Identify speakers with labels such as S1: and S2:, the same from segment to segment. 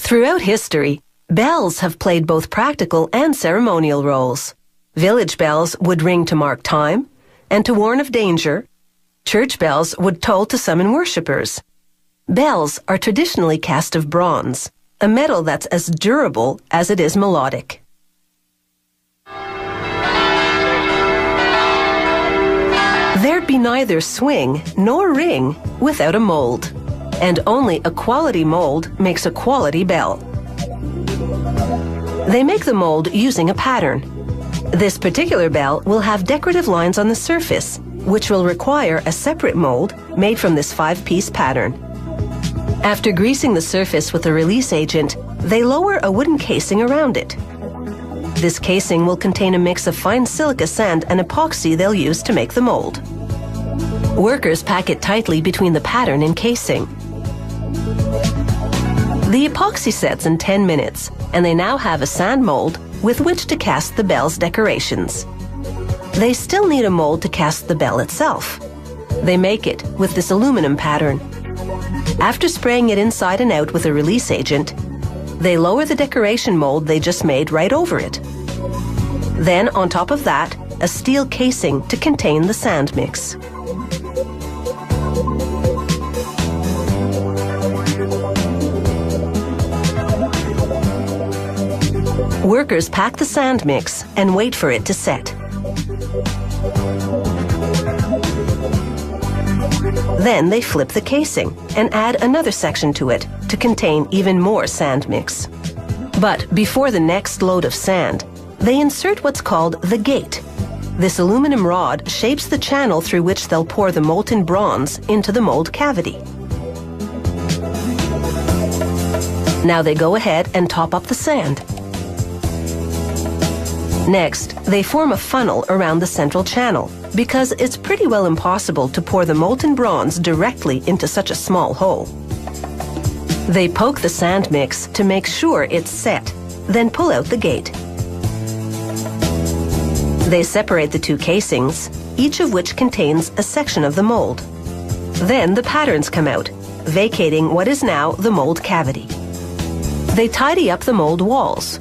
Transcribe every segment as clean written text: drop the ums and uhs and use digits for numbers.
S1: Throughout history, bells have played both practical and ceremonial roles. Village bells would ring to mark time and to warn of danger. Church bells would toll to summon worshippers. Bells are traditionally cast of bronze, a metal that's as durable as it is melodic. There'd be neither swing nor ring without a mold, and only a quality mold makes a quality bell. They make the mold using a pattern. This particular bell will have decorative lines on the surface, which will require a separate mold made from this 5-piece pattern. After greasing the surface with a release agent, they lower a wooden casing around it. This casing will contain a mix of fine silica sand and epoxy they'll use to make the mold. Workers pack it tightly between the pattern and casing. The epoxy sets in 10 minutes, and they now have a sand mold with which to cast the bell's decorations. They still need a mold to cast the bell itself. They make it with this aluminum pattern. After spraying it inside and out with a release agent, they lower the decoration mold they just made right over it. Then, on top of that, a steel casing to contain the sand mix. Workers pack the sand mix and wait for it to set. Then they flip the casing and add another section to it to contain even more sand mix. But before the next load of sand, they insert what's called the gate. This aluminum rod shapes the channel through which they'll pour the molten bronze into the mold cavity. Now they go ahead and top up the sand. Next, they form a funnel around the central channel because it's pretty well impossible to pour the molten bronze directly into such a small hole. They poke the sand mix to make sure it's set, then pull out the gate. They separate the two casings, each of which contains a section of the mold. Then the patterns come out, vacating what is now the mold cavity. They tidy up the mold walls.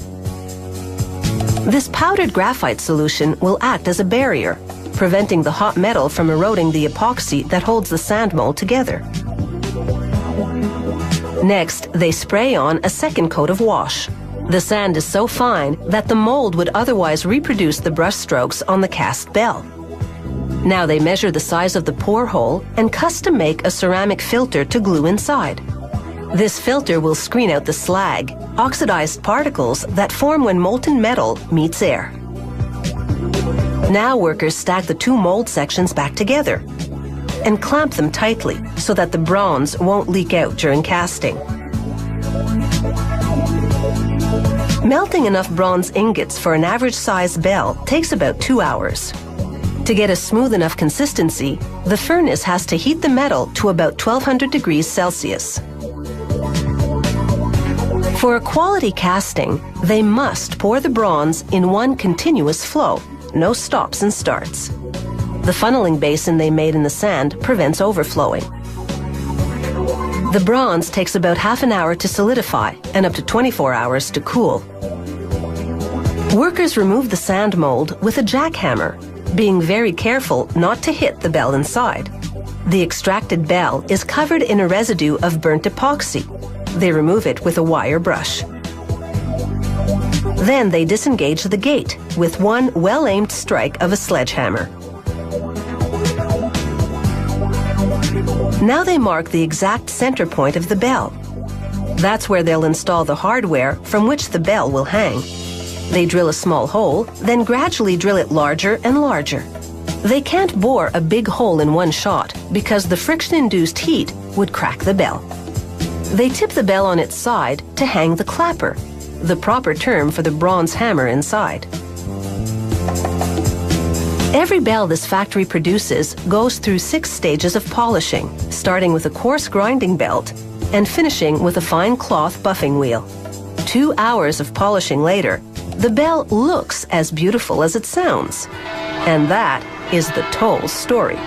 S1: This powdered graphite solution will act as a barrier, preventing the hot metal from eroding the epoxy that holds the sand mold together. Next, they spray on a second coat of wash. The sand is so fine that the mold would otherwise reproduce the brush strokes on the cast bell. Now they measure the size of the pour hole and custom make a ceramic filter to glue inside. This filter will screen out the slag, oxidized particles that form when molten metal meets air. Now workers stack the two mold sections back together and clamp them tightly so that the bronze won't leak out during casting. Melting enough bronze ingots for an average-sized bell takes about 2 hours. To get a smooth enough consistency, the furnace has to heat the metal to about 1200 degrees Celsius. For a quality casting, they must pour the bronze in one continuous flow, no stops and starts. The funneling basin they made in the sand prevents overflowing. The bronze takes about half an hour to solidify and up to 24 hours to cool. Workers remove the sand mold with a jackhammer, being very careful not to hit the bell inside. The extracted bell is covered in a residue of burnt epoxy. They remove it with a wire brush. Then they disengage the gate with one well-aimed strike of a sledgehammer. Now they mark the exact center point of the bell. That's where they'll install the hardware from which the bell will hang. They drill a small hole, then gradually drill it larger and larger. They can't bore a big hole in one shot because the friction-induced heat would crack the bell. They tip the bell on its side to hang the clapper, the proper term for the bronze hammer inside. Every bell this factory produces goes through 6 stages of polishing, starting with a coarse grinding belt and finishing with a fine cloth buffing wheel. 2 hours of polishing later, the bell looks as beautiful as it sounds. And that is the toll story.